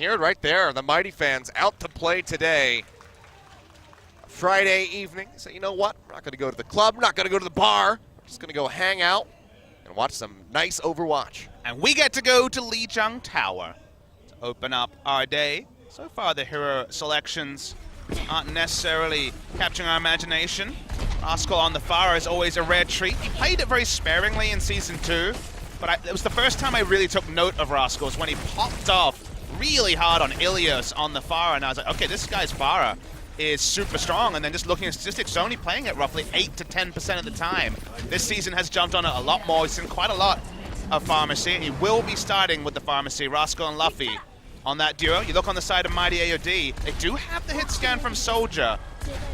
hear it right there. The Mighty fans out to play today. Friday evening. So you know what? We're not going to go to the club. We're not going to go to the bar. We're just going to go hang out and watch some nice Overwatch. And we get to go to Lijang Tower to open up our day. So far, the hero selections aren't necessarily capturing our imagination. Rascal on the Pharah is always a rare treat. He played it very sparingly in Season 2, but it was the first time I really took note of Rascal's when he popped off really hard on Ilios on the Pharah, and I was like, okay, this guy's Pharah is super strong, and then just looking at statistics, only playing it roughly 8 to 10% of the time. This season has jumped on it a lot more. He's seen quite a lot of Pharmacy. He will be starting with the Pharmacy, Rascal and Luffy on that duo. You look on the side of Mighty AOD, they do have the hit scan from Soldier.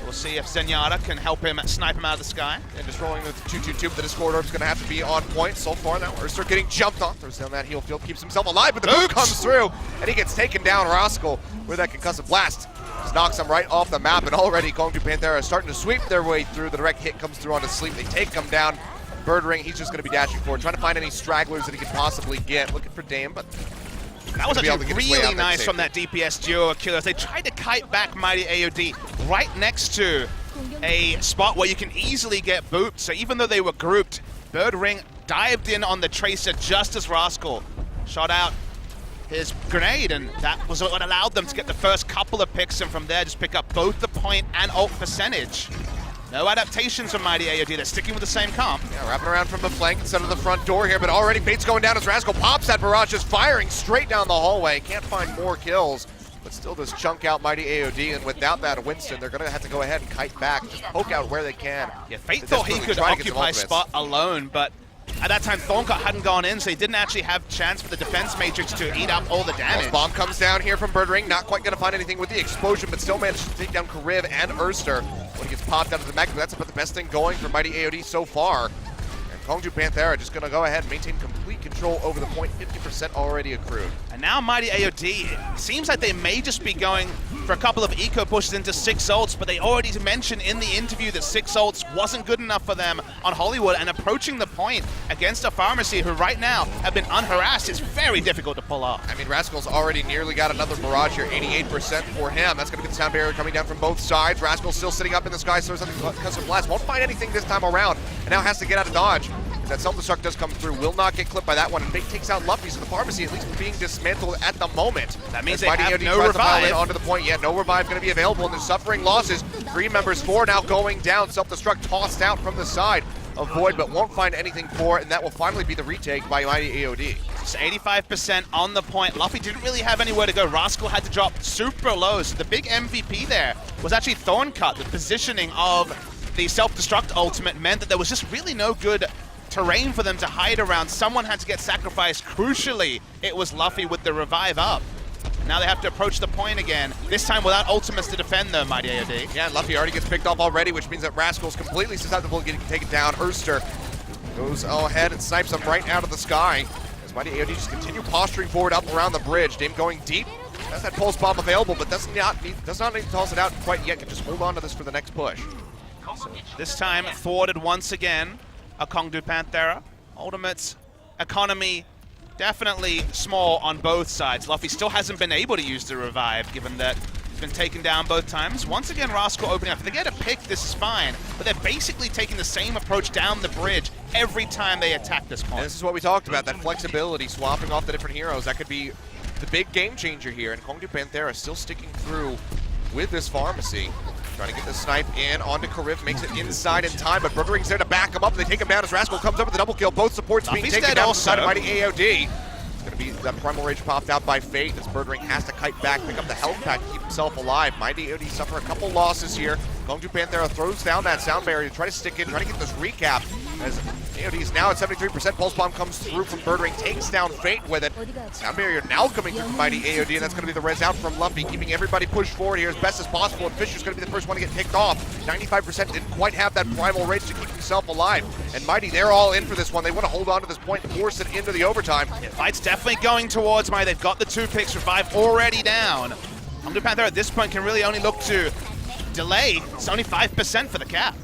We'll see if Zenyatta can help him snipe him out of the sky. And just rolling with the 2-2-2, but the Discord Orb's going to have to be on point so far. Now Urster getting jumped on, throws down that heal field, keeps himself alive, but the move comes through, and he gets taken down. Rascal with that concussive blast just knocks him right off the map, and already KongDoo Panthera is starting to sweep their way through. The direct hit comes through onto Sleep. They take him down. Birdring, he's just going to be dashing forward, trying to find any stragglers that he could possibly get. Looking for Diem, but that was actually really nice from that DPS duo of killers. They tried to kite back Mighty AOD right next to a spot where you can easily get booped. So even though they were grouped, Birdring dived in on the Tracer just as Rascal shot out his grenade, and that was what allowed them to get the first couple of picks, and from there just pick up both the point and ult percentage. No adaptations from Mighty AOD, they're sticking with the same comp. Yeah, wrapping around from the flank instead of the front door here, but already Fate's going down as Rascal pops that barrage, just firing straight down the hallway. Can't find more kills, but still does chunk out Mighty AOD, and without that Winston, they're gonna have to go ahead and kite back, just poke out where they can. Yeah, Fate thought he could occupy spot alone, but at that time, ThornCut hadn't gone in, so he didn't actually have chance for the defense matrix to eat up all the damage. Bomb comes down here from Birdring, not quite going to find anything with the explosion, but still managed to take down Kariv and Urster when he gets popped out of the mech. That's about the best thing going for Mighty AOD so far. And KongDoo Panthera just going to go ahead and maintain complete control over the point, 50% already accrued. And now Mighty AOD, it seems like they may just be going for a couple of eco pushes into 6 ults, but they already mentioned in the interview that 6 ults wasn't good enough for them on Hollywood, and approaching the point against a Pharmacy who right now have been unharassed is very difficult to pull off. I mean, Rascal's already nearly got another barrage here, 88% for him. That's going to be the sound barrier coming down from both sides. Rascal's still sitting up in the sky, throws something custom blast. Won't find anything this time around, and now has to get out of dodge. That self-destruct does come through, will not get clipped by that one, and Fate takes out Luffy, so the Pharmacy at least being dismantled at the moment. That means as they Mighty have AOD no tries to pile revive. in onto the point. Yeah, no revive going to be available, and they're suffering losses. 3 members, 4 now going down. Self-destruct tossed out from the side of Void, but won't find anything for it, and that will finally be the retake by Mighty AOD. It's 85% on the point. Luffy didn't really have anywhere to go. Rascal had to drop super low, so the big MVP there was actually ThornCut. The positioning of the self-destruct ultimate meant that there was just really no good terrain for them to hide around. Someone had to get sacrificed. Crucially, it was Luffy with the revive up. Now they have to approach the point again, this time without ultimates to defend them, Mighty AOD. Yeah, Luffy already gets picked off already, which means that Rascal's completely susceptible to getting taken down. Urster goes ahead and snipes him right out of the sky as Mighty AOD just continue posturing forward up around the bridge. Diem going deep. Has that pulse bomb available, but does not need to toss it out quite yet. Can just hold on to this for the next push. So this time forwarded once again. A KongDoo Panthera. Ultimate's economy definitely small on both sides. Luffy still hasn't been able to use the revive, given that he's been taken down both times. Once again, Rascal opening up. If they get a pick, this is fine, but they're basically taking the same approach down the bridge every time they attack this point. And this is what we talked about, that flexibility, swapping off the different heroes. That could be the big game changer here, and KongDoo Panthera still sticking through with this Pharmacy. Trying to get the snipe in onto Kariv, makes it inside in time, but Birdring's there to back him up. They take him down as Rascal comes up with a double kill. Both supports being taken down inside of Mighty AOD. It's going to be that Primal Rage popped out by Fate as Birdring has to kite back, pick up the health pack to keep himself alive. Mighty AOD suffer a couple losses here. KongDoo Panthera throws down that sound barrier to try to stick in, try to get this recap as AOD is now at 73%. Pulse Bomb comes through from Birdring, takes down Fate with it. Sound barrier now coming through from Mighty AOD, and that's going to be the res out from Luffy, keeping everybody pushed forward here as best as possible, and Fissure's going to be the first one to get picked off. 95% didn't quite have that Primal Rage to keep himself alive, and Mighty, they're all in for this one. They want to hold on to this point and force it into the overtime. Yeah, fight's definitely going towards Mighty. They've got the 2 picks, revive already down. KongDoo Panthera at this point can really only look to delay. It's only 5% for the cap.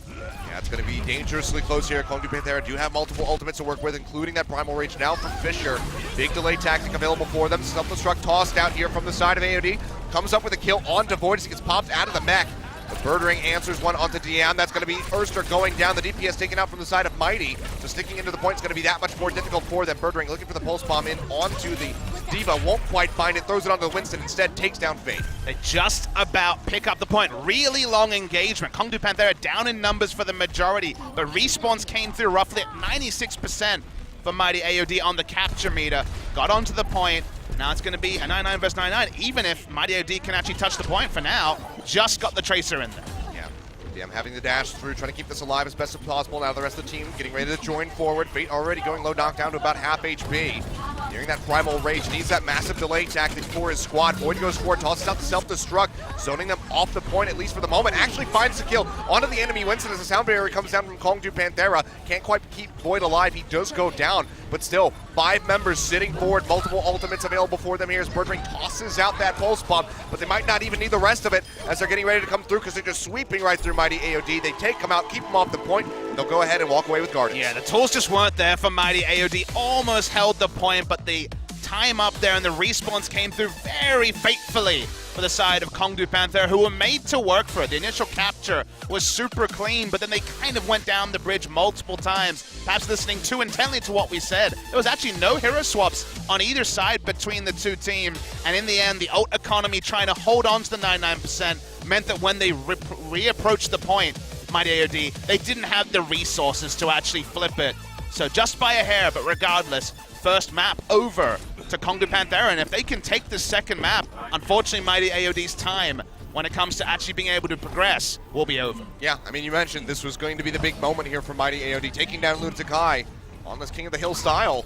Yeah, That's going to be dangerously close here. KongDoo Panthera do have multiple ultimates to work with, including that Primal Rage now from Fissure. Big delay tactic available for them. Self-destruct tossed out here from the side of AOD. Comes up with a kill onto Void as he gets popped out of the mech. The birdring answers one onto Diem. That's going to be Erster going down. The DPS taken out from the side of Mighty. So sticking into the point is going to be that much more difficult for them. Birdring looking for the pulse bomb in onto the Diva. Won't quite find it. Throws it onto Winston. Instead takes down Fate. They just about pick up the point. Really long engagement. KongDoo Panthera down in numbers for the majority, but respawns came through roughly at 96% for Mighty AOD on the capture meter. Got onto the point. Now it's going to be a 9-9 versus 9-9, even if Mighty AOD can actually touch the point for now. Just got the Tracer in there. Yeah, Diem having the dash through, trying to keep this alive as best as possible. Now the rest of the team getting ready to join forward. Fate already going low knockdown to about half HP. Nearing that Primal Rage, needs that massive delay tactic for his squad. Void goes forward, tosses out the self-destruct, zoning them off the point, at least for the moment. Actually finds the kill onto the enemy Winston as the sound barrier comes down from KongDoo Panthera. Can't quite keep Void alive, he does go down, but still, 5 members sitting forward, multiple ultimates available for them here as birdring tosses out that pulse bomb, but they might not even need the rest of it as they're getting ready to come through because they're just sweeping right through Mighty AOD. They take them out, keep them off the point, and they'll go ahead and walk away with Guardians. Yeah, the tools just weren't there for Mighty AOD. Almost held the point, but the time up there and the respawns came through very fatefully for the side of KongDoo Panthera, who were made to work for it. The initial capture was super clean, but then they kind of went down the bridge multiple times, perhaps listening too intently to what we said. There was actually no hero swaps on either side between the two teams, and in the end, the ult economy trying to hold on to the 99% meant that when they reapproached the point, Mighty AOD, they didn't have the resources to actually flip it. So just by a hair, but regardless, first map over to KongDoo Panthera, and if they can take this second map, unfortunately Mighty AOD's time when it comes to actually being able to progress will be over. Yeah, I mean, you mentioned this was going to be the big moment here for Mighty AOD, taking down Lunatic-Hai on this King of the Hill style.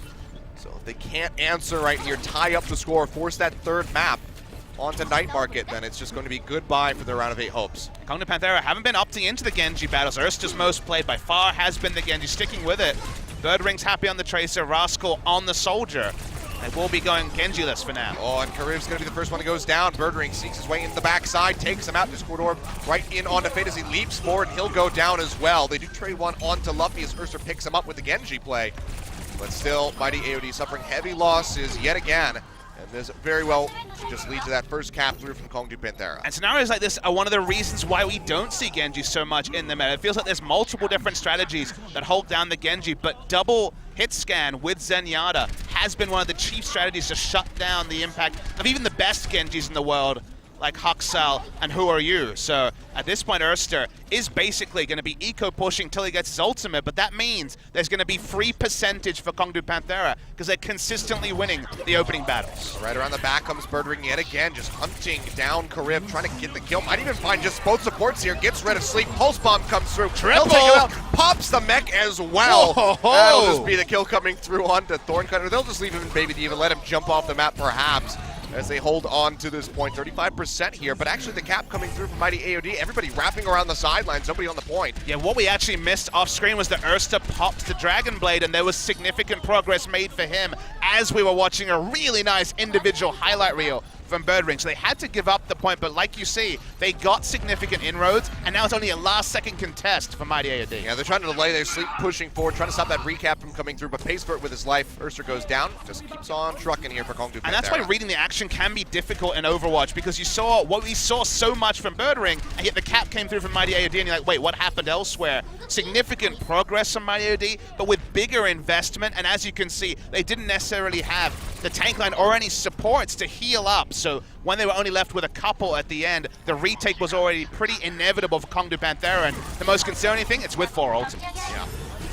So if they can't answer right here, tie up the score, force that third map onto Night Market, then it's just going to be goodbye for their round of 8 hopes. KongDoo Panthera haven't been opting into the Genji battles. Erster's most played by far has been the Genji, sticking with it. Birdring's happy on the Tracer, Rascal on the Soldier. They will be going Genji-less for now. Oh, and Kariv's going to be the first one that goes down. Birdring seeks his way into the backside, takes him out. Discord Orb right in onto Fate as he leaps forward. He'll go down as well. They do trade one onto Luffy as Ursa picks him up with the Genji play. But still, Mighty AOD suffering heavy losses yet again. And this very well should just lead to that first cap through from KongDoo Panthera. And scenarios like this are one of the reasons why we don't see Genji so much in the meta. It feels like there's multiple different strategies that hold down the Genji, but double hit scan with Zenyatta has been one of the chief strategies to shut down the impact of even the best Genjis in the world, like Huxal and Who Are You? So at this point, Erster is basically going to be eco-pushing till he gets his ultimate, but that means there's going to be free percentage for KongDoo Panthera because they're consistently winning the opening battles. Right around the back comes Birdring yet again, just hunting down Kariv, trying to get the kill. Might even find just both supports here, gets rid of sleep. Pulse bomb comes through. Triple! He'll take him out, pops the mech as well. Oh, that'll just be the kill coming through onto ThornCut, or they'll just leave him in Baby Diva, let him jump off the map perhaps, as they hold on to this point. 35% here, but actually the cap coming through from Mighty AOD. Everybody wrapping around the sidelines, nobody on the point. Yeah, what we actually missed off screen was that Erster popped the Dragon Blade, and there was significant progress made for him as we were watching a really nice individual highlight reel from Birdring. So they had to give up the point, but like you see, they got significant inroads, and now it's only a last-second contest for Mighty AOD. Yeah, they're trying to delay their sleep, pushing forward, trying to stop that recap from coming through, but pays for it with his life. Erster goes down, just keeps on trucking here for KongDoo Panthera. And that's why reading the action can be difficult in Overwatch, because you saw what we saw so much from Birdring, and yet the cap came through from Mighty AOD, and you're like, wait, what happened elsewhere? Significant progress from Mighty AOD, but with bigger investment, and as you can see, they didn't necessarily have the tank line or any supports to heal up. So when they were only left with a couple at the end, the retake was already pretty inevitable for KongDoo Panthera, and the most concerning thing, it's with 4 ultimates. Yeah.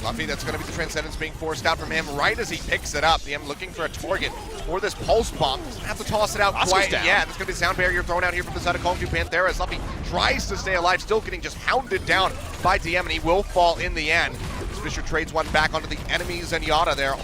Luffy, that's going to be the Transcendence being forced out from him right as he picks it up. Diem looking for a target for this Pulse Bomb. Doesn't have to toss it out quite yet. There's going to be a sound barrier thrown out here from the side of KongDoo Panthera as Luffy tries to stay alive, still getting just hounded down by Diem, and he will fall in the end. Fissure trades one back onto the enemy Zenyatta there.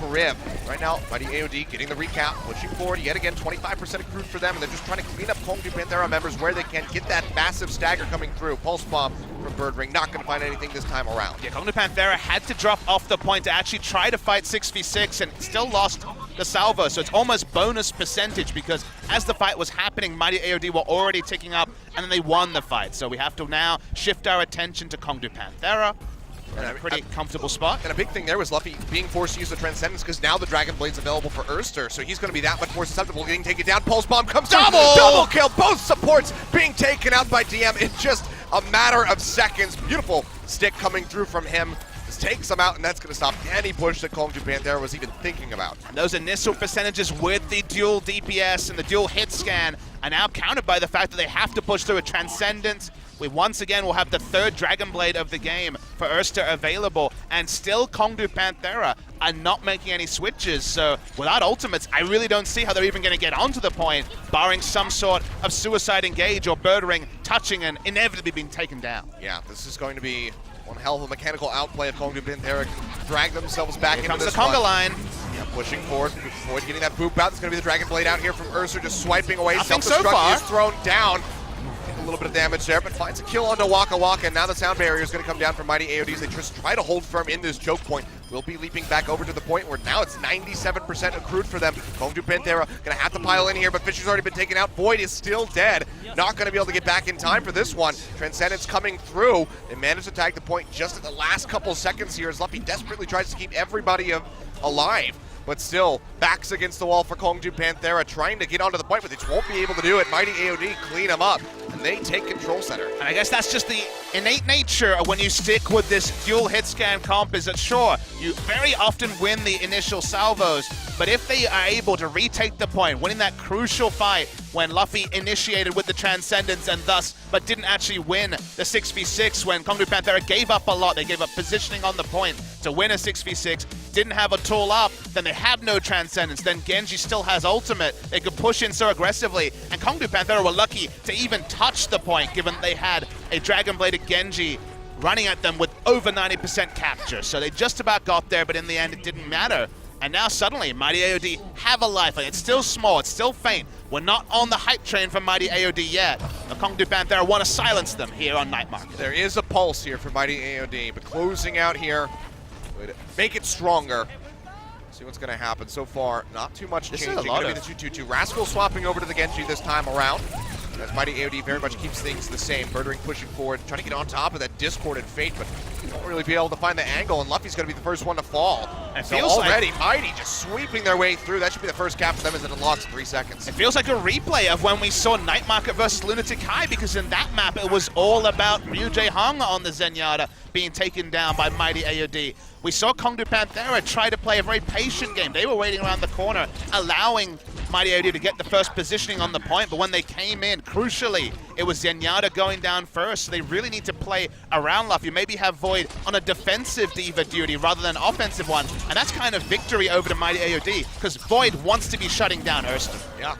Kariv. Right now, Mighty AOD getting the recap, pushing forward yet again, 25% accrued for them, and they're just trying to clean up KongDoo Panthera members where they can, get that massive stagger coming through. Pulse Bomb from Birdring, not going to find anything this time around. Yeah, KongDoo Panthera had to drop off the point to actually try to fight 6v6 and still lost the salvo, so it's almost bonus percentage because as the fight was happening, Mighty AOD were already ticking up and then they won the fight. So we have to now shift our attention to KongDoo Panthera. In a pretty comfortable spot. And a big thing there was Luffy being forced to use the Transcendence because now the Dragon Blade's available for Erster, so he's going to be that much more susceptible to getting taken down. Pulse Bomb comes down. Double kill! Both supports being taken out by Diem in just a matter of seconds. Beautiful stick coming through from him. Just takes him out, and that's going to stop any push that KongDoo Panthera was even thinking about. And those initial percentages with the dual DPS and the dual hit scan are now countered by the fact that they have to push through a Transcendence. We once again will have the third Dragon Blade of the game for Erster available, and still KongDoo Panthera are not making any switches, so without ultimates, I really don't see how they're even going to get onto the point, barring some sort of suicide engage or birdring touching and inevitably being taken down. Yeah, this is going to be one hell of a mechanical outplay of KongDoo Panthera. Drag themselves back into this the conga line. Yeah, pushing forward, Void getting that boop out. There's going to be the Dragon Blade out here from Erster, just swiping away. Self-destruct is thrown down. A little bit of damage there, but finds a kill onto wakawaka, and now the sound barrier is going to come down from Mighty AODs. They just try to hold firm in this choke point. We'll be leaping back over to the point where now it's 97% accrued for them. KongDoo Panthera going to have to pile in here, but Fissure's already been taken out. Void is still dead. Not going to be able to get back in time for this one. Transcendence coming through. They managed to tag the point just at the last couple seconds here as Luffy desperately tries to keep everybody alive. But still, backs against the wall for KongDoo Panthera, trying to get onto the point, but they just won't be able to do it. Mighty AOD clean them up, and they take control center. And I guess that's just the innate nature of when you stick with this dual hit scan comp, is that sure, you very often win the initial salvos, but if they are able to retake the point, winning that crucial fight when Luffy initiated with the Transcendence and thus, but didn't actually win the 6v6 when KongDoo Panthera gave up a lot. They gave up positioning on the point to win a 6v6, didn't have a tool up, then they have no Transcendence, then Genji still has ultimate. They could push in so aggressively, and KongDoo Panthera were lucky to even touch the point given they had a Dragon Bladed Genji running at them with over 90% capture. So they just about got there, but in the end it didn't matter. And now suddenly, Mighty AOD have a lifeline. It's still small, it's still faint. We're not on the hype train from Mighty AOD yet. The KongDoo Panthera want to silence them here on Night Market. There is a pulse here for Mighty AOD, but closing out here would make it stronger. See what's going to happen. So far, not too much changing. It's going to be the 2-2-2. Rascal swapping over to the Genji this time around. As Mighty AOD very much keeps things the same. Birdring pushing forward, trying to get on top of that discorded Fate, but won't really be able to find the angle, and Luffy's going to be the first one to fall. It so feels already, like Mighty just sweeping their way through. That should be the first cap for them as it unlocks in 3 seconds. It feels like a replay of when we saw Night Market versus Lunatic-Hai, because in that map it was all about Ryujay Hong on the Zenyatta being taken down by Mighty AOD. We saw KongDoo Panthera try to play a very patient game. They were waiting around the corner, allowing Mighty AOD to get the first positioning on the point, but when they came in, crucially, it was Zenyatta going down first, so they really need to play around Luffy, maybe have Void on a defensive diva duty rather than an offensive one, and that's kind of victory over to Mighty AOD, because Void wants to be shutting down Erster. Yeah.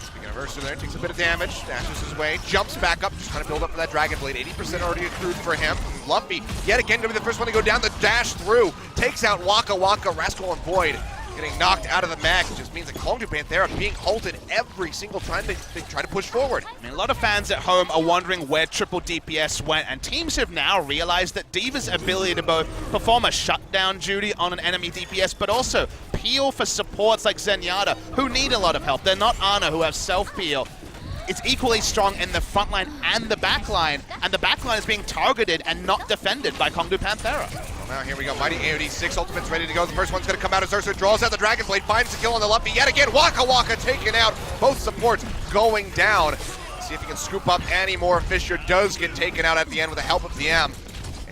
Speaking of Erster there, takes a bit of damage, dashes his way, jumps back up, just trying to build up for that Dragon Blade. 80% already accrued for him. Luffy, yet again, going to be the first one to go down the dash through, takes out wakawaka, Rascal, and Void. Getting knocked out of the mag just means that KongDoo Panthera being halted every single time they try to push forward. I mean, a lot of fans at home are wondering where triple DPS went, and teams have now realized that D.Va's ability to both perform a shutdown duty on an enemy DPS, but also peel for supports like Zenyatta, who need a lot of help. They're not Ana, who have self-peel. It's equally strong in the front line and the back line, and the back line is being targeted and not defended by KongDoo Panthera. Well, now here we go. Mighty AOD, 6 ultimates ready to go. The first one's going to come out as Erster draws out the Dragon Blade, finds the kill on the Luffy yet again. wakawaka taken out. Both supports going down. See if he can scoop up any more. Fissure does get taken out at the end with the help of Diem.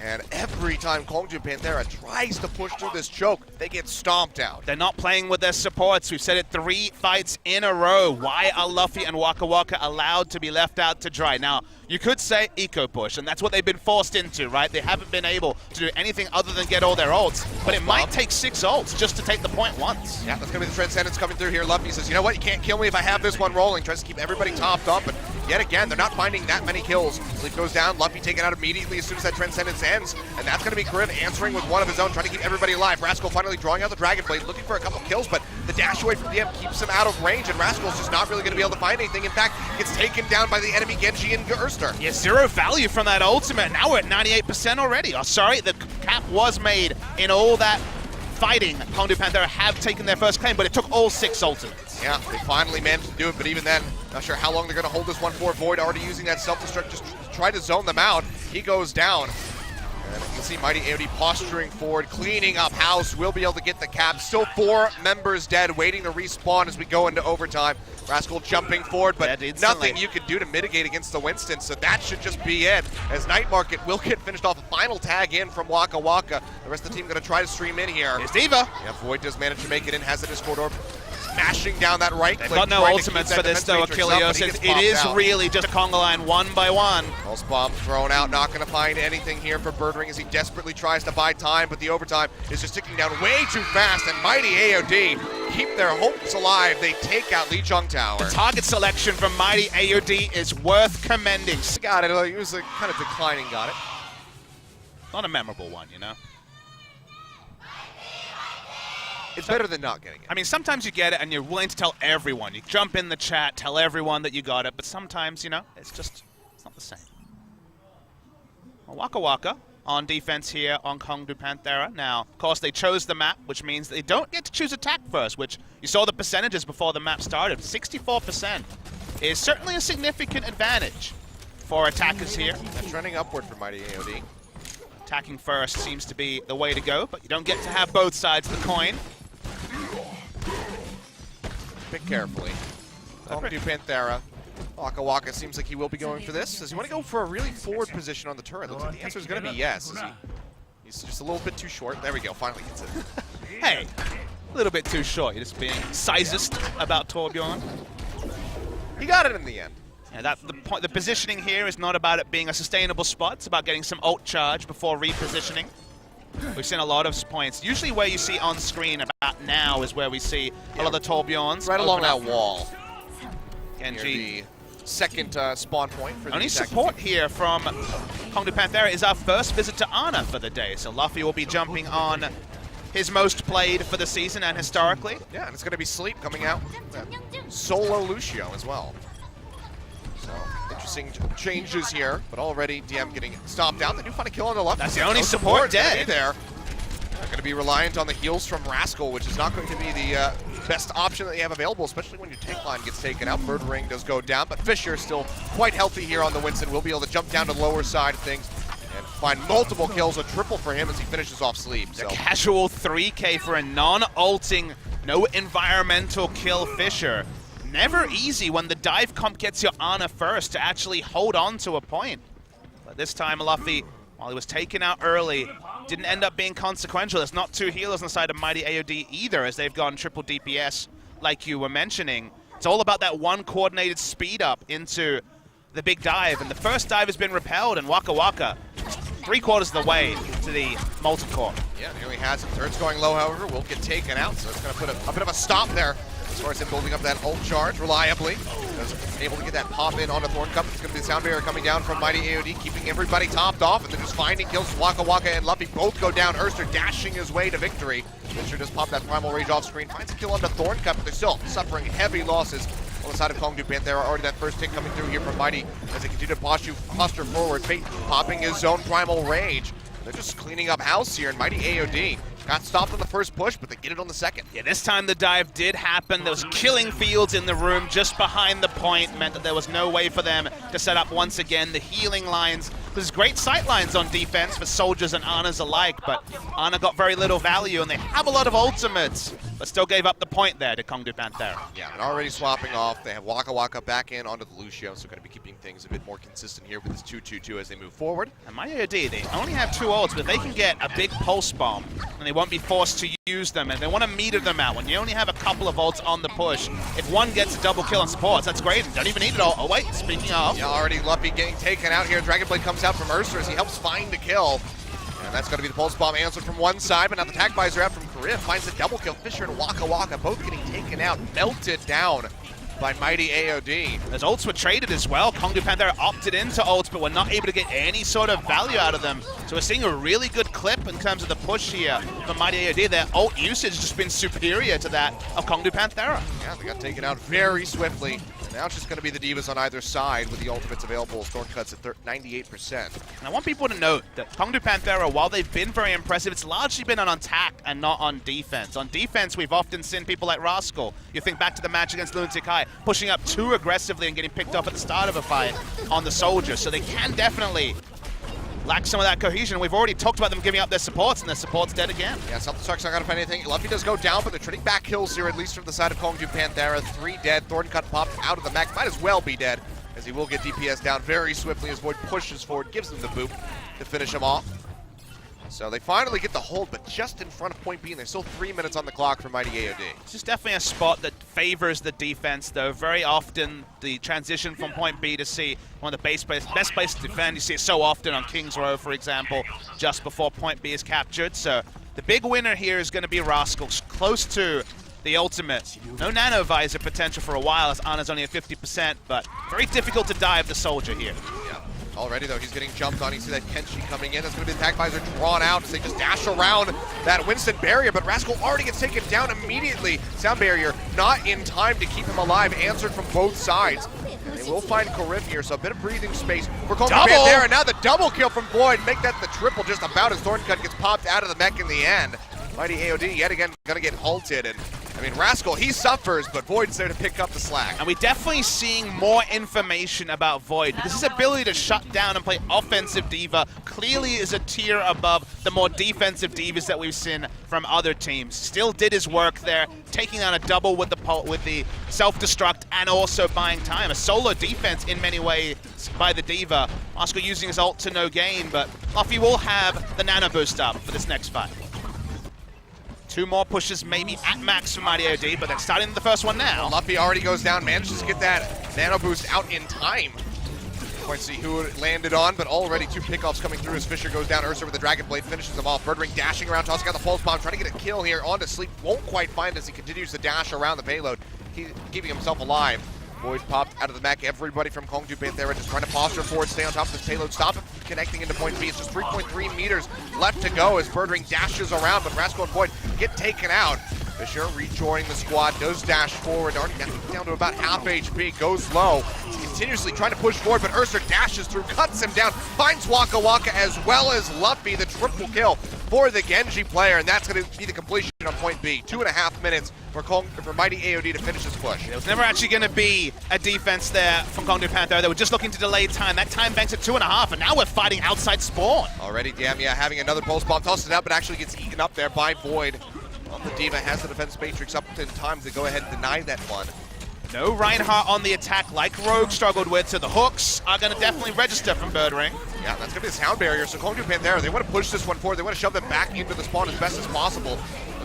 And every time KongDoo Panthera tries to push through this choke, they get stomped out. They're not playing with their supports. We've said it 3 fights in a row. Why are Luffy and wakawaka allowed to be left out to dry? Now, you could say eco push, and that's what they've been forced into, right? They haven't been able to do anything other than get all their ults, but it might take 6 ults just to take the point once. Yeah, that's going to be the Transcendence coming through here. Luffy says, you know what, you can't kill me if I have this one rolling. Tries to keep everybody topped up, but yet again, they're not finding that many kills. Sleep goes down, Luffy taken out immediately as soon as that Transcendence ends, and that's going to be Kariv answering with one of his own, trying to keep everybody alive. Rascal finally drawing out the Dragon Blade, looking for a couple kills, but the dash away from Diem keeps him out of range, and Rascal's just not really going to be able to find anything. In fact, gets taken down by the enemy Genji and Erster. Yeah, 0 value from that ultimate. Now we're at 98% already. Oh, sorry, the cap was made in all that fighting, KongDoo Panthera have taken their first claim, but it took all 6 ultimates. Yeah, they finally managed to do it, but even then, not sure how long they're going to hold this one for. Void already using that self-destruct, just try to zone them out. He goes down. And you can see Mighty AOD posturing forward, cleaning up house, will be able to get the cap. Still 4 members dead, waiting to respawn as we go into overtime. Rascal jumping forward, but nothing you can do to mitigate against the Winston, so that should just be it. As Night Market will get finished off, a final tag in from wakawaka. The rest of the team going to try to stream in here. Here's Diva. Yeah, Void does manage to make it in, has the Discord orb. Smashing down that right click. They've got no ultimates for this though, Achilleos. It is really just a Conga line 1 by 1. Pulse bomb thrown out, not going to find anything here for birdring as he desperately tries to buy time, but the overtime is just ticking down way too fast, and Mighty AOD keep their hopes alive. They take out Lijang Tower. The target selection from Mighty AOD is worth commending. Got it. He was kind of declining, got it. Not a memorable one, you know? It's better than not getting it. I mean, sometimes you get it and you're willing to tell everyone. You jump in the chat, tell everyone that you got it, but sometimes, you know, it's not the same. Well, wakawaka on defense here on KongDoo Panthera. Now, of course, they chose the map, which means they don't get to choose attack first, which you saw the percentages before the map started. 64% is certainly a significant advantage for attackers here. They're trending upward for Mighty AOD. Attacking first seems to be the way to go, but you don't get to have both sides of the coin. Pick carefully. KongDoo Panthera. wakawaka seems like he will be going for this. Does he want to go for a really forward position on the turret? Looks like the answer is going to be yes. He's just a little bit too short. There we go, finally gets it. Hey, a little bit too short. You're just being sizist about Torbjorn. He got it in the end. Yeah, the positioning here is not about it being a sustainable spot. It's about getting some ult charge before repositioning. We've seen a lot of points. Usually where you see on screen about now is where we see a lot of the Torbjorns. Right along that wall. Genji. The second spawn point for the only support here from KongDoo Panthera is our first visit to Ana for the day. So Luffy will be jumping on his most played for the season and historically. Yeah, and it's going to be Sleep coming out. Solo Lucio as well. So, interesting changes here, but already Diem getting stomped out. They do find a kill on the left. That's the only support dead. There. They're going to be reliant on the heals from Rascal, which is not going to be the best option that they have available, especially when your tank line gets taken out. Birdring does go down, but Fissure is still quite healthy here on the Winston. Will be able to jump down to the lower side of things and find multiple kills, a triple for him as he finishes off Sleep. So. A casual 3K for a non-ulting, no environmental kill Fissure. Never easy when the dive comp gets your Ana first to actually hold on to a point. But this time Luffy, while he was taken out early, didn't end up being consequential. There's not 2 healers on the side of Mighty AOD either, as they've gone triple DPS like you were mentioning. It's all about that one coordinated speed up into the big dive, and the first dive has been repelled, and wakawaka 3/4 of the way to the multi-core. Yeah, nearly has it. Turret's going low, however, will get taken out, so it's going to put a bit of a stop there as far as him building up that ult charge reliably. Able to get that pop in onto ThornCut. It's going to be the sound barrier coming down from Mighty AOD, keeping everybody topped off, and then just finding kills. wakawaka and Luffy both go down. Erster dashing his way to victory. Fissure just popped that Primal Rage off screen, finds a kill onto ThornCut, but they're still suffering heavy losses on the side of KongDoo Panthera. Already that first hit coming through here from Mighty as they continue to posture forward. Fate popping his own Primal Rage. They're just cleaning up house here, and Mighty AOD got stopped on the first push, but they get it on the second. Yeah, this time the dive did happen. There was killing fields in the room just behind the point, meant that there was no way for them to set up once again the healing lines. There's great sight lines on defense for soldiers and Anas alike, but Ana got very little value, and they have a lot of ultimates, but still gave up the point there to KongDoo Panthera. Yeah, and already swapping off. They have wakawaka back in onto the Lucio, so going to be keeping things a bit more consistent here with this 2-2-2 as they move forward. And Mighty AOD, they only have 2 ults, but they can get a big pulse bomb, and they won't be forced to use them, and they want to meter them out. When you only have a couple of ults on the push, if one gets a double kill on supports, that's great. Don't even need it all. Oh wait, speaking of. Yeah, already Luffy getting taken out here. Dragonblade comes out from Erster as he helps find the kill. And that's going to be the pulse bomb answered from one side, but now the tag visor out from Kariv finds the double kill. Fissure and wakawaka both getting taken out, melted down by Mighty AOD. As ults were traded as well, KongDoo Panthera opted into ults, but were not able to get any sort of value out of them. So we're seeing a really good clip in terms of the push here from Mighty AOD. Their ult usage has just been superior to that of KongDoo Panthera. Yeah, they got taken out very swiftly. Now it's just going to be the Divas on either side with the ultimates available. ThornCut's at 98%. And I want people to note that KongDoo Panthera, while they've been very impressive, it's largely been on attack and not on defense. On defense, we've often seen people like Rascal. You think back to the match against Lunatic-Hai, pushing up too aggressively and getting picked off at the start of a fight on the soldier. So they can definitely lack some of that cohesion. We've already talked about them giving up their supports, and their support's dead again. Yeah, Self-Destruct's not going to find anything. Luffy does go down, but they're trading back kills here, at least from the side of KongDoo Panthera. 3 dead. ThornCut popped out of the mech. Might as well be dead, as he will get DPS down very swiftly as Void pushes forward, gives them the boop to finish him off. So they finally get the hold, but just in front of point B, and there's still 3 minutes on the clock for Mighty AOD. This is definitely a spot that favors the defense, though. Very often, the transition from point B to C, one of the best place to defend. You see it so often on King's Row, for example, just before point B is captured. So the big winner here is going to be Rascal, close to the ultimate. No nano visor potential for a while, as Ana's only at 50%, but very difficult to dive the soldier here. Yeah. Already, though, he's getting jumped on. You see that Kenshi coming in. That's going to be the attack visor drawn out as they just dash around that Winston barrier, but Rascal already gets taken down immediately. Sound barrier not in time to keep him alive, answered from both sides. And they will find Kariv here, so a bit of breathing space for KongDoo Panthera. Now the double kill from Void. Make that the triple just about as ThornCut gets popped out of the mech in the end. Mighty AOD yet again going to get halted, and I mean, Rascal, he suffers, but Void's there to pick up the slack. And we're definitely seeing more information about Void, because his ability to shut down and play offensive diva clearly is a tier above the more defensive divas that we've seen from other teams. Still did his work there, taking on a double with the self-destruct and also buying time. A solo defense in many ways by the diva. Rascal using his ult to no gain, but Luffy will have the nano boost up for this next fight. 2 more pushes maybe at max for Mighty AOD, but they're starting the first one now. Luffy already goes down, manages to get that nano boost out in time. Quite see who it landed on, but already 2 pickoffs coming through as Fissure goes down. Ursa with the Dragon Blade finishes him off. Birdring dashing around, tossing out the Pulse Bomb, trying to get a kill here onto Sleep. Won't quite find as he continues to dash around the payload, keeping himself alive. Void popped out of the mech. Everybody from KongDoo Panthera just trying to posture forward, stay on top of this payload, stop it from connecting into point B. It's just 3.3 meters left to go as Birdring dashes around, but Rascal and Void get taken out. Fissure rejoining the squad, does dash forward, already down to about half HP, goes low. He's continuously trying to push forward, but Ursa dashes through, cuts him down, finds Wakawaka as well as Luffy, the triple kill for the Genji player, and that's going to be the completion on point B. 2.5 minutes for Mighty AOD to finish this push. There was never actually going to be a defense there from KongDoo Panthera. They were just looking to delay time. That time banks at 2.5, and now we're fighting outside spawn. Already, Diem, having another pulse bomb, tosses it out, but actually gets eaten up there by Void. Well, the Diva has the defense matrix up in time to go ahead and deny that one. No Reinhardt on the attack like Rogue struggled with, so the hooks are going to definitely register from Birdring. Yeah, that's going to be the sound barrier, so KongDoo Panthera, they want to push this one forward. They want to shove them back into the spawn as best as possible.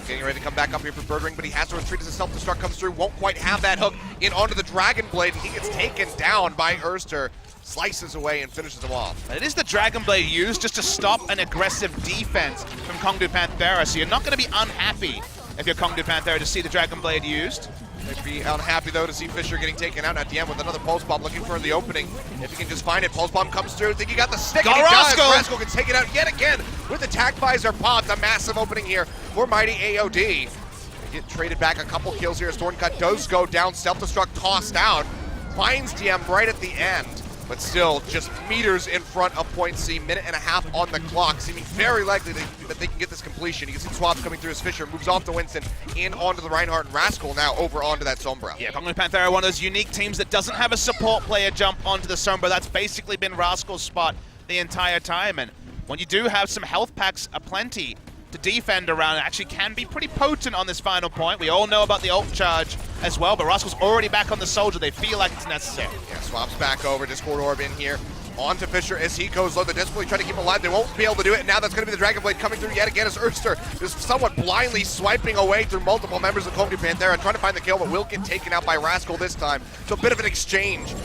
Getting ready to come back up here for Birdring, but he has to retreat as the self-destruct comes through. Won't quite have that hook in onto the Dragon Blade, and he gets taken down by Erster. Slices away and finishes him off. It is the Dragon Blade used just to stop an aggressive defense from KongDoo Panthera, so you're not going to be unhappy if you're KongDoo Panthera to see the Dragon Blade used. They'd be unhappy, though, to see Fissure getting taken out at Diem with another Pulse Bomb, looking for the opening. If he can just find it, Pulse Bomb comes through. I think he got the stick, and he does. Rascal can take it out yet again with attack visor popped. A massive opening here for Mighty AOD. They get traded back a couple kills here as ThornCut does go down. Self-destruct tossed out. Finds Diem right at the end, but still just meters in front of point C. 1.5 minutes on the clock, seeming very likely that they can get this completion. You can see swaps coming through as Fissure moves off to Winston, in onto the Reinhardt, and Rascal now over onto that Sombra. Yeah, KongDoo Panthera, one of those unique teams that doesn't have a support player jump onto the Sombra. That's basically been Rascal's spot the entire time, and when you do have some health packs aplenty to defend around, it actually can be pretty potent on this final point. We all know about the ult charge as well, but Rascal's already back on the soldier. They feel like it's necessary. Yeah, swaps back over, Discord Orb in here. On to Fissure as he goes low. They're desperately trying to keep him alive. They won't be able to do it. And now that's going to be the Dragon Blade coming through yet again as Erster is somewhat blindly swiping away through multiple members of KongDoo Panthera, trying to find the kill, but will get taken out by Rascal this time. So a bit of an exchange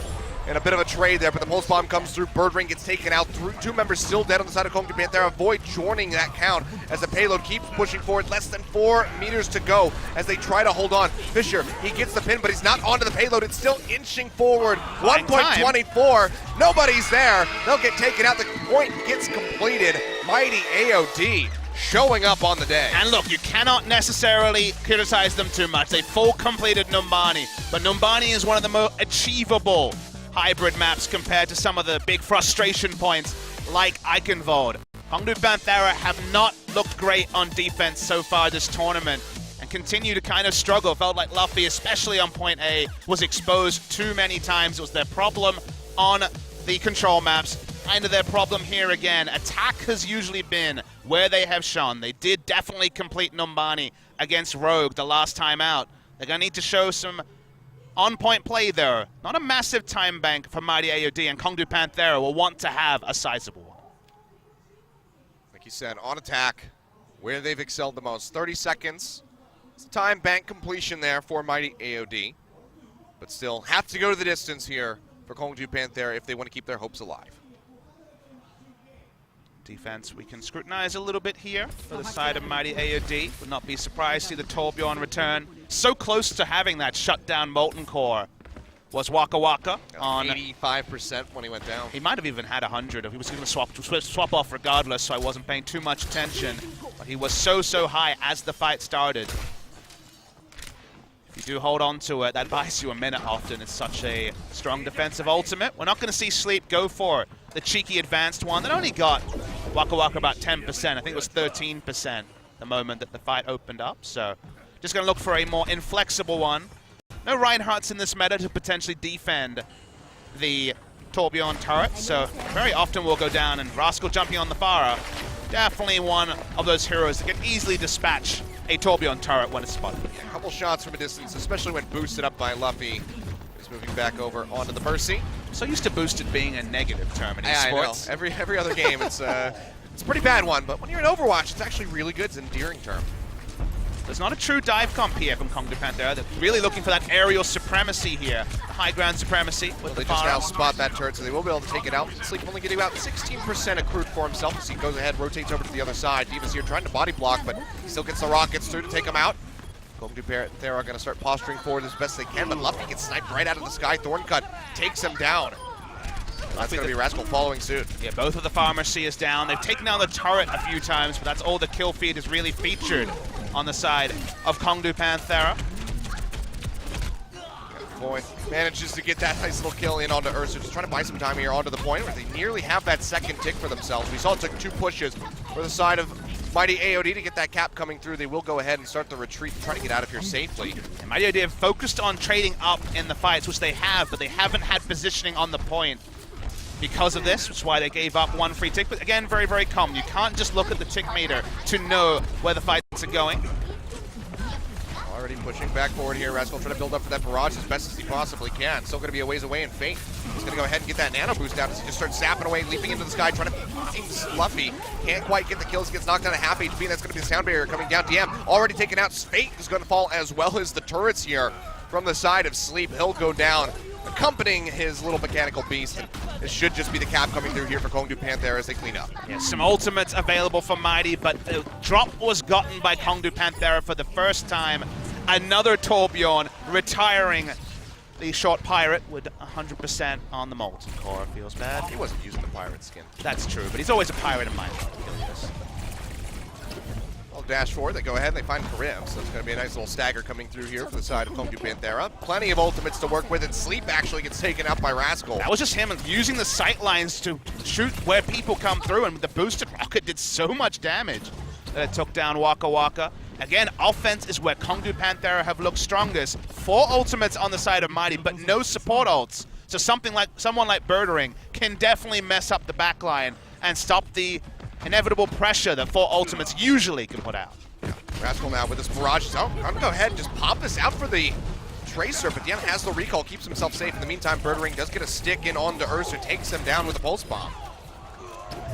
and a bit of a trade there, but the Pulse Bomb comes through. Birdring gets taken out. 2 members still dead on the side of KongDoo Panthera. Void joining that count as the payload keeps pushing forward. Less than 4 meters to go as they try to hold on. Fissure, he gets the pin, but he's not onto the payload. It's still inching forward. 1.24. Nobody's there. They'll get taken out. The point gets completed. Mighty AOD showing up on the day. And look, you cannot necessarily criticize them too much. They full completed Numbani, but Numbani is one of the more achievable hybrid maps compared to some of the big frustration points like Eichenwalde. KongDoo Panthera have not looked great on defense so far this tournament and continue to kind of struggle. Felt like Luffy, especially on point A, was exposed too many times. It was their problem on the control maps. Kind of their problem here again. Attack has usually been where they have shone. They did definitely complete Numbani against Rogue the last time out. They're going to need to show some on-point play there. Not a massive time bank for Mighty AOD, and KongDoo Panthera will want to have a sizable one. Like you said, on attack, where they've excelled the most. 30 seconds. It's a time bank completion there for Mighty AOD. But still, have to go to the distance here for KongDoo Panthera if they want to keep their hopes alive. Defense we can scrutinize a little bit here for the side of Mighty AOD. Would not be surprised to see the Torbjorn return. So close to having that shutdown Molten Core was wakawaka on 85% when he went down. He might have even had 100 if he was going to swap off regardless, so I wasn't paying too much attention. But he was so high as the fight started. If you do hold on to it, that buys you a minute often. It's such a strong defensive ultimate. We're not going to see Sleep go for the cheeky advanced one that only got wakawaka about 10%. I think it was 13% the moment that the fight opened up. So just going to look for a more inflexible one. No Reinhardt's in this meta to potentially defend the Torbjorn turret. So very often we'll go down, and Rascal jumping on the Farah, definitely one of those heroes that can easily dispatch a Torbjorn turret when it's spotted. A couple shots from a distance, especially when boosted up by Luffy. He's moving back over onto the Mercy. So used to boosted being a negative term in eSports. I know. Every other game, it's a pretty bad one, but when you're in Overwatch, it's actually really good. It's an endearing term. There's not a true dive comp here from KongDoo Panthera. They're really looking for that aerial supremacy here, high ground supremacy. With they just now spot that turret, so they will be able to take it out. Sleep only getting about 16% accrued for himself as he goes ahead, rotates over to the other side. Diva's here trying to body block, but he still gets the rockets through to take him out. KongDoo Panthera are going to start posturing forward as best they can, but Luffy gets sniped right out of the sky. ThornCut takes him down. That's going to be Rascal following suit. Yeah, both of the Pharmacy is down. They've taken down the turret a few times, but that's all the kill feed is really featured on the side of KongDoo Panthera. Boy, manages to get that nice little kill in onto Ursa. Just trying to buy some time here onto the point where they nearly have that second tick for themselves. We saw it took 2 pushes for the side of Mighty AOD to get that cap coming through. They will go ahead and start the retreat and try to get out of here safely. And Mighty AOD have focused on trading up in the fights, which they have, but they haven't had positioning on the point because of this, which is why they gave up 1 free tick. But again, very common. You can't just look at the tick meter to know where the fights are going. Already pushing back forward here. Rascal trying to build up for that barrage as best as he possibly can. Still going to be a ways away in Fate. He's going to go ahead and get that nano boost out as he just starts zapping away, leaping into the sky, trying to find Luffy. Can't quite get the kills, gets knocked down at half HP. That's going to be the sound barrier coming down. Diem already taken out. Fate is going to fall as well as the turrets here from the side of Sleep. He'll go down, accompanying his little mechanical beast. It should just be the cap coming through here for KongDoo Panthera as they clean up. Yeah, some ultimates available for Mighty, but the drop was gotten by KongDoo Panthera for the first time. Another Torbjorn retiring the short pirate with 100% on the Molten Core. Feels bad. He wasn't using the pirate skin. That's true, but he's always a pirate in my opinion. Well, dash forward, they go ahead and they find Kariv, so it's going to be a nice little stagger coming through here for the side of KongDoo Panthera. Plenty of ultimates to work with, and Sleep actually gets taken out by Rascal. That was just him using the sight lines to shoot where people come through, and the boosted rocket did so much damage that it took down wakawaka. Again, offense is where KongDoo Panthera have looked strongest. 4 ultimates on the side of Mighty, but no support ults. So someone like birdring can definitely mess up the backline and stop the inevitable pressure that 4 ultimates usually can put out. Yeah. Rascal now with his barrage. Oh, I'm gonna go ahead and just pop this out for the Tracer, but Diem has the recall, keeps himself safe. In the meantime, birdring does get a stick in onto Ursa, takes him down with a pulse bomb.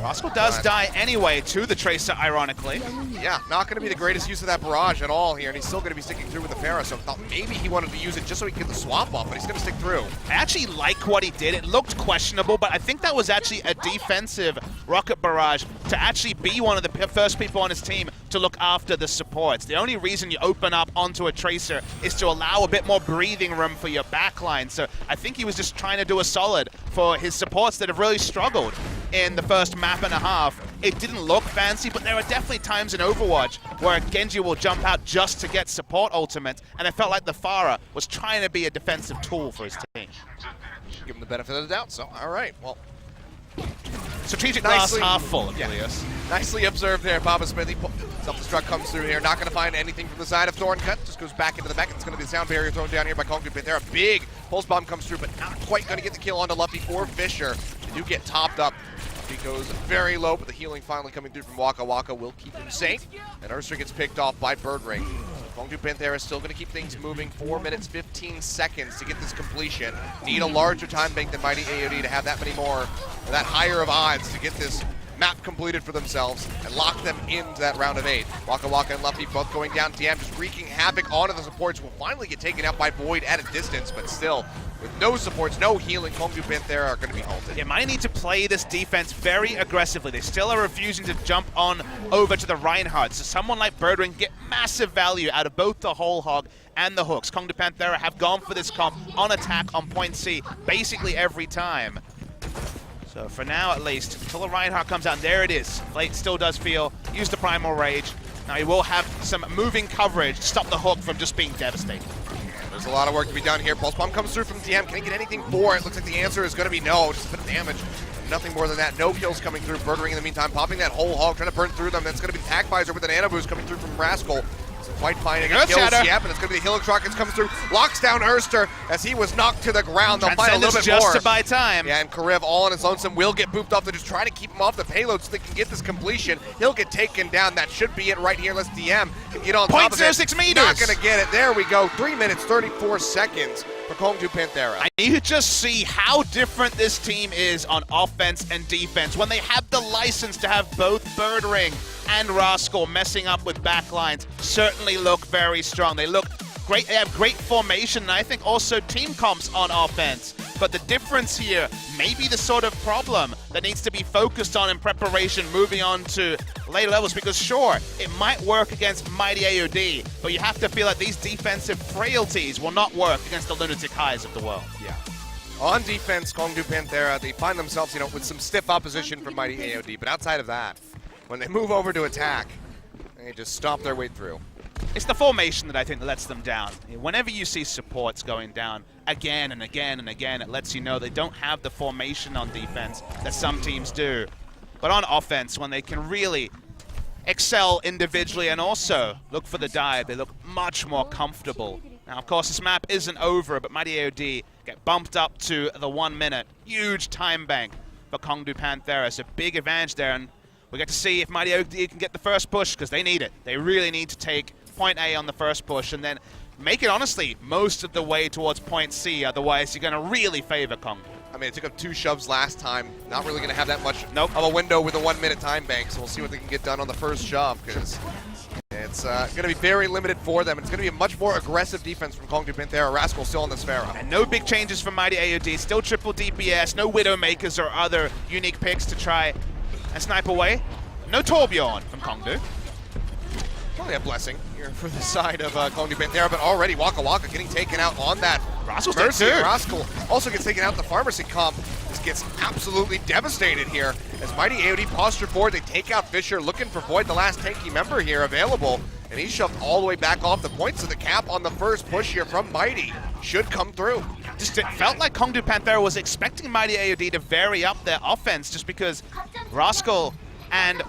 Rascal does die anyway to the Tracer, ironically. Yeah, not going to be the greatest use of that barrage at all here, and he's still going to be sticking through with the Farah, so I thought maybe he wanted to use it just so he could get the swap off, but he's going to stick through. I actually like what he did. It looked questionable, but I think that was actually a defensive rocket barrage to actually be one of the first people on his team to look after the supports. The only reason you open up onto a Tracer is to allow a bit more breathing room for your backline, so I think he was just trying to do a solid for his supports that have really struggled in the first map and a half It didn't look fancy, but there are definitely times in Overwatch where Genji will jump out just to get support ultimates, and it felt like the Pharah was trying to be a defensive tool for his team. Give him the benefit of the doubt, so all right, well. Strategic glass half full, Elias. Nicely observed there, Papa Smithy. Self-destruct comes through here, not going to find anything from the side of ThornCut, just goes back into the back. It's going to be a sound barrier thrown down here by KongDoo Panthera. Big pulse bomb comes through, but not quite going to get the kill onto Luffy or Fissure. They do get topped up. He goes very low, but the healing finally coming through from wakawaka will keep him safe. And Ursa gets picked off by birdring. KongDoo Panthera is still going to keep things moving. 4 minutes, 15 seconds to get this completion. Need a larger time bank than Mighty AOD to have that many more, or that higher of odds to get this map completed for themselves and lock them into that round of 8. wakawaka and Luffy both going down. Diem just wreaking havoc onto the supports. Will finally get taken out by Void at a distance, but still, with no supports, no healing, KongDoo Panthera are going to be halted. Yeah, might need to play this defense very aggressively. They still are refusing to jump on over to the Reinhardt, so someone like birdring can get massive value out of both the whole hog and the hooks. KongDoo Panthera have gone for this comp on attack on point C basically every time. So for now, at least, until the Reinhardt comes out, and there it is. Flate still does feel, use the Primal Rage. Now he will have some moving coverage to stop the hook from just being devastating. There's a lot of work to be done here. Pulse bomb comes through from Diem. Can he get anything for it? Looks like the answer is going to be no. Just a bit of damage. Nothing more than that. No kills coming through. birdring in the meantime, popping that whole hog, trying to burn through them. That's going to be the Tag Visor with an Ana Boost coming through from Rascal. Quite finding a kill. Yep, and it's going to be the Healing Rockets comes through, locks down Erster as he was knocked to the ground. They'll find a little bit just more. To buy time. Yeah, and Kariv all on his lonesome will get booped off. They're just trying to keep him off the payload so they can get this completion. He'll get taken down. That should be it right here. Let's Diem and get on top of it. 0.06 meters. Not going to get it. There we go. 3 minutes, 34 seconds for KongDoo Panthera. You just see how different this team is on offense and defense when they have the license to have both birdring and Rascal messing up with backlines. Certainly look very strong. They look great. They have great formation, and I think also team comps on offense. But the difference here may be the sort of problem that needs to be focused on in preparation moving on to later levels, because sure, it might work against Mighty AOD, but you have to feel like these defensive frailties will not work against the Lunatic-Hais of the world. Yeah. On defense, KongDoo Panthera, they find themselves, with some stiff opposition from Mighty AOD, but outside of that, when they move over to attack, they just stomp their way through. It's the formation that I think lets them down. Whenever you see supports going down again and again and again, it lets you know they don't have the formation on defense that some teams do. But on offense, when they can really excel individually and also look for the dive, they look much more comfortable. Now, of course, this map isn't over, but Mighty AOD get bumped up to the 1 minute. Huge time bank for KongDoo Panthera. It's a big advantage there, and we get to see if Mighty AOD can get the first push, because they need it. They really need to take point A on the first push and then make it, honestly, most of the way towards point C. Otherwise, you're going to really favor KongDoo. I mean, it took up 2 shoves last time. Not really going to have that much of a window with a 1 minute time bank, so we'll see what they can get done on the first shove, because it's going to be very limited for them. It's going to be a much more aggressive defense from KongDoo Panthera. Rascal still on the Sphera. And no big changes from Mighty AOD. Still triple DPS, no Widowmakers or other unique picks to try and snipe away. No Torbjorn from KongDoo. Probably a blessing here for the side of KongDoo Panthera, but already wakawaka getting taken out on that Rascal's Mercy. dead too. Rascal also gets taken out. The Pharmacy comp just gets absolutely devastated here as Mighty AOD posture forward. They take out Fissure, looking for Void, the last tanky member here available, and he's shoved all the way back off the points. So the cap on the first push here from Mighty should come through. Just it felt like KongDoo Panthera was expecting Mighty AOD to vary up their offense just because Rascal and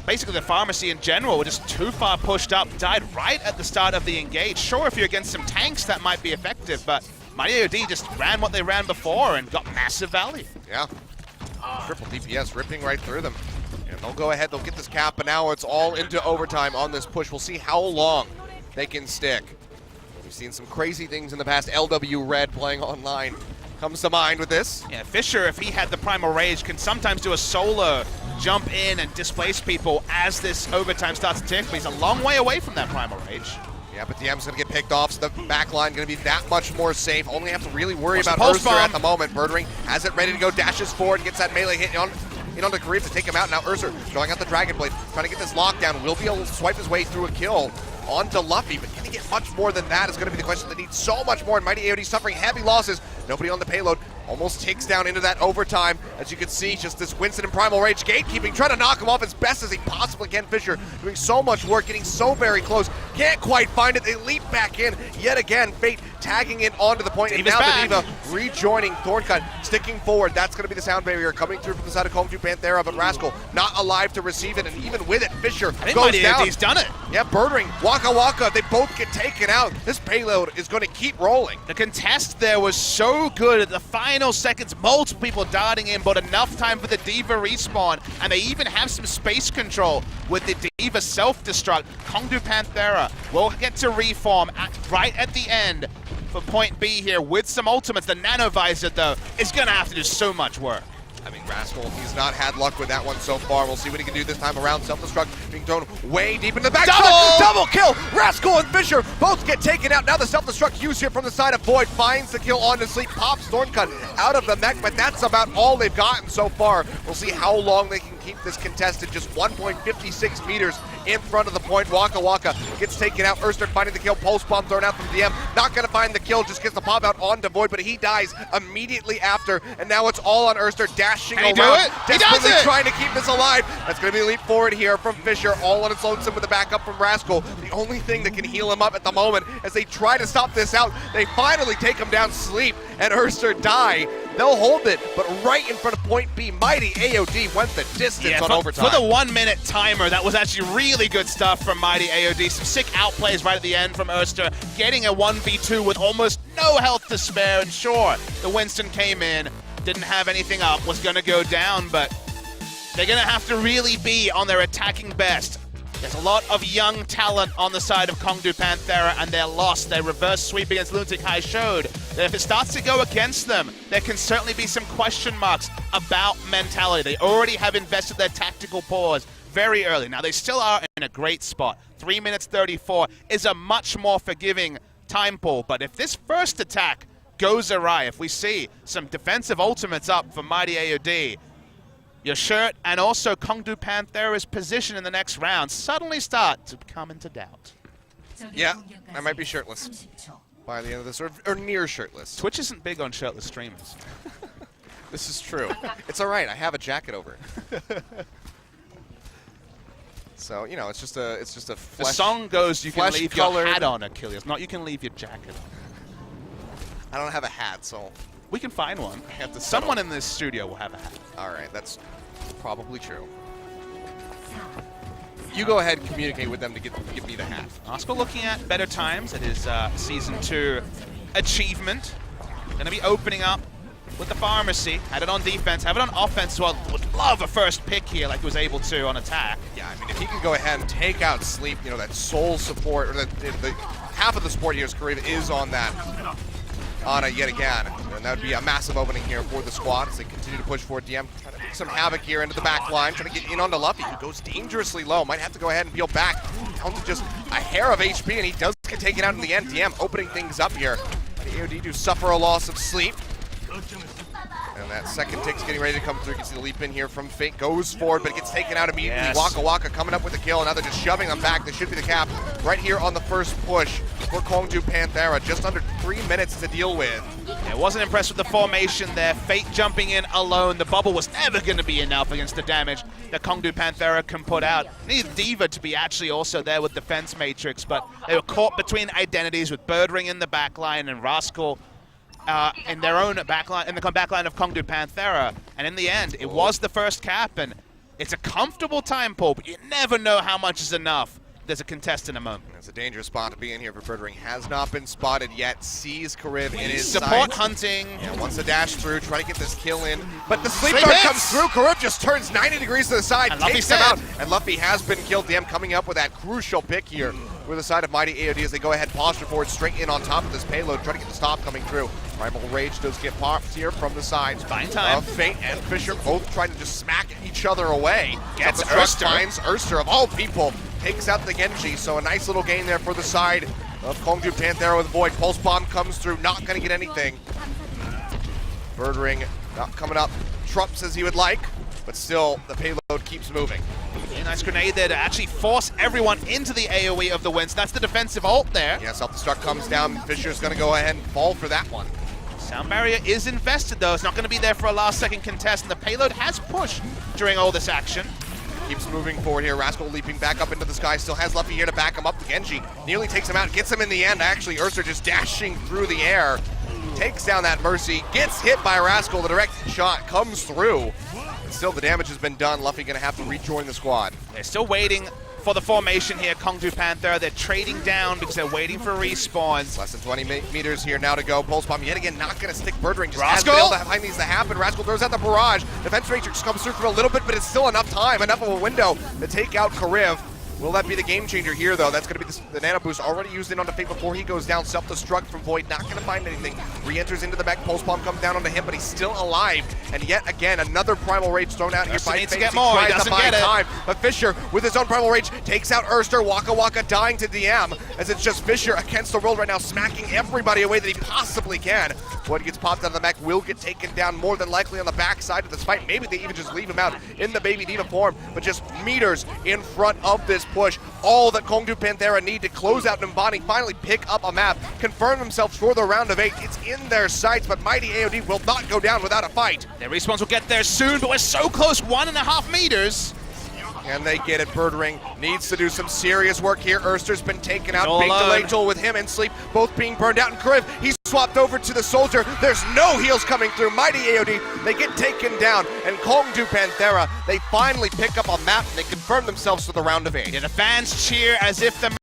basically the Pharmacy in general were just too far pushed up, died right at the start of the engage. Sure, if you're against some tanks, that might be effective, but Mighty AOD just ran what they ran before and got massive value. Yeah. Triple DPS ripping right through them. And they'll go ahead, they'll get this cap, but now it's all into overtime on this push. We'll see how long they can stick. We've seen some crazy things in the past. LW Red playing online comes to mind with this. Yeah, Fissure, if he had the Primal Rage, can sometimes do a solo jump in and displace people as this overtime starts to tick, but he's a long way away from that Primal Rage. Yeah, but Diem's going to get picked off, so the back line going to be that much more safe. Only have to really worry about Ursa at the moment. birdring has it ready to go, dashes forward, gets that melee hit on onto Kariv to take him out. Now Ursa throwing out the Dragon Blade, trying to get this lockdown. Will be able to swipe his way through a kill onto Luffy, but can he get much more than that is going to be the question. They need so much more, and Mighty AOD suffering heavy losses. Nobody on the payload. almost takes down into that overtime. As you can see, just this Winston and Primal Rage gatekeeping, trying to knock him off as best as he possibly can. Fissure doing so much work, getting so very close. Can't quite find it. They leap back in yet again. Fate tagging in onto the point. And now the Diva rejoining ThornCut, sticking forward. That's going to be the sound barrier coming through from the side of KongDoo Panthera, but Rascal not alive to receive it. And even with it, Fissure goes down. He's done it. Yeah, birdring, wakawaka, they both get taken out. This payload is going to keep rolling. The contest there was so good at the final seconds, multiple people darting in, but enough time for the Diva respawn, and they even have some space control with the Diva self-destruct. KongDoo Panthera will get to reform right at the end for point B here with some ultimates. The Nano Visor, though, is going to have to do so much work. I mean, Rascal, he's not had luck with that one so far. We'll see what he can do this time around. Self-destruct being thrown way deep in the back. Double kill! Rascal and Fissure both get taken out. Now the self-destruct use here from the side of Void finds the kill on to sleep. Pops ThornCut out of the mech, but that's about all they've gotten so far. We'll see how long they can keep this contested. Just 1.56 meters in front of the point. Wakawaka gets taken out. Erster finding the kill. Pulse bomb thrown out from Diem. Not going to find the kill. Just gets the pop out onto Void, but he dies immediately after. And now it's all on Erster. Dashing around. Desperately trying to keep this alive. That's going to be a leap forward here from Fissure. All on its lonesome with the backup from Rascal. The only thing that can heal him up at the moment as they try to stop this out. They finally take him down. Sleep and Erster die. They'll hold it, but right in front of point B, Mighty AOD went the distance on overtime. For the 1 minute timer, that was actually really good stuff from Mighty AOD. Some sick outplays right at the end from Erster, getting a 1v2 with almost no health to spare. And sure, the Winston came in, didn't have anything up, was going to go down, but they're going to have to really be on their attacking best. There's a lot of young talent on the side of KongDoo Panthera, and their loss, their reverse sweep against Lunatic-Hai showed that if it starts to go against them, there can certainly be some question marks about mentality. They already have invested their tactical pause very early. Now, they still are in a great spot. 3 minutes 34 is a much more forgiving time pool, but if this first attack goes awry, if we see some defensive ultimates up for Mighty AOD, your shirt and also KongDoo Panthera's position in the next round suddenly start to come into doubt. Yeah, I might be shirtless by the end of this, or near shirtless. Twitch isn't big on shirtless streamers. This is true. It's all right. I have a jacket over it. So, you know, it's just a flesh. The song goes, you can leave colored. your hat on, Achilles, not you can leave your jacket on. I don't have a hat, so we can find one. I have to Someone in this studio will have a hat. All right, that's probably true. You go ahead and communicate with them to give me the hat. Rascal looking at better times at his Season 2 achievement. Going to be opening up with the Pharmacy. Had it on defense, have it on offense, so I would love a first pick here like he was able to on attack. Yeah, I mean, if he can go ahead and take out Sleep, you know, that soul support, or the half of the support here's Kariv is on that. Anna yet again, and that would be a massive opening here for the squad as they continue to push forward. Diem trying to make some havoc here into the back line, trying to get in onto Luffy, who goes dangerously low. Might have to go ahead and peel back down to just a hair of HP, and he does get taken out in the end. Diem opening things up here. The AOD do suffer a loss of Sleep. And that second tick's getting ready to come through. You can see the leap in here from Fate. Goes forward, but it gets taken out immediately. Yes. Wakawaka coming up with the kill, and now they're just shoving them back. This should be the cap right here on the first push for KongDoo Panthera. Just under 3 minutes to deal with. Yeah, wasn't impressed with the formation there. Fate jumping in alone. The bubble was never going to be enough against the damage that KongDoo Panthera can put out. Needed Diva to be actually also there with Defense Matrix, but they were caught between identities with birdring in the backline and Rascal in their own backline, in the backline of KongDoo Panthera. And in the end, it was the first cap, and it's a comfortable time pull, but you never know how much is enough. There's a contest in a moment. It's a dangerous spot to be in here for birdring. Has not been spotted yet. Sees Kariv in his support sights. hunting. Yeah, wants to dash through, try to get this kill in. But the sleep dart comes through. Kariv just turns 90 degrees to the side, and takes him out. And Luffy has been killed. Diem coming up with that crucial pick here with the side of Mighty AOD as they go ahead, posture forward, straight in on top of this payload, trying to get the stop coming through. Primal Rage does get popped here from the sides. Fine time. Fate and Fissure both trying to just smack each other away. Gets Erster. Finds Erster, of all people, takes out the Genji. So a nice little game there for the side of KongDoo Panthera with Void. Pulse Bomb comes through, not going to get anything. Birdring not coming up, trumps as he would like, but still the payload keeps moving. A nice grenade there to actually force everyone into the AoE of the Winston. That's the defensive ult there. Yeah, self-destruct comes down. Fissure's going to go ahead and fall for that one. Sound barrier is invested though. It's not going to be there for a last-second contest, and the payload has pushed during all this action. Keeps moving forward here. Rascal leaping back up into the sky. Still has Luffy here to back him up. Genji nearly takes him out. Gets him in the end. Actually, Ursa just dashing through the air. Takes down that Mercy. Gets hit by Rascal. The direct shot comes through. And still, the damage has been done. Luffy going to have to rejoin the squad. They're still waiting for the formation here, KongDoo Panthera. They're trading down because they're waiting for respawns. Less than 20 meters here now to go. Pulse Bomb yet again not going to stick birdring. Just Rascal! has been able to find these to happen. Rascal throws out the barrage. Defense Matrix comes through for a little bit, but it's still enough time, enough of a window to take out Kariv. Will that be the game changer here, though? That's going to be the nano boost already used in onto Fate before he goes down. Self-destruct from Void, not going to find anything. Re-enters into the back. Pulse Bomb comes down onto him, but he's still alive. And yet again, another Primal Rage thrown out here by needs to Fate. get more. He doesn't get it. Time. But Fissure, with his own Primal Rage, takes out Erster. Wakawaka dying to Diem, as it's just Fissure against the world right now, smacking everybody away that he possibly can. Void gets popped out of the mech, will get taken down more than likely on the backside of this fight. Maybe they even just leave him out in the Baby Diva form, but just meters in front of this push. All that KongDoo Panthera need to close out Numbani, finally pick up a map, confirm themselves for the round of 8. It's in their sights, but Mighty AOD will not go down without a fight. Their respawns will get there soon, but we're so close, 1.5 meters. And they get it. Birdring needs to do some serious work here. Erster's been taken out. All Big alone. delay tool with him and Sleep both being burned out. And Kariv, he's swapped over to the Soldier. There's no heals coming through. Mighty AOD, they get taken down. And KongDoo Panthera, they finally pick up a map and they confirm themselves for the round of 8. Yeah, the fans cheer as if the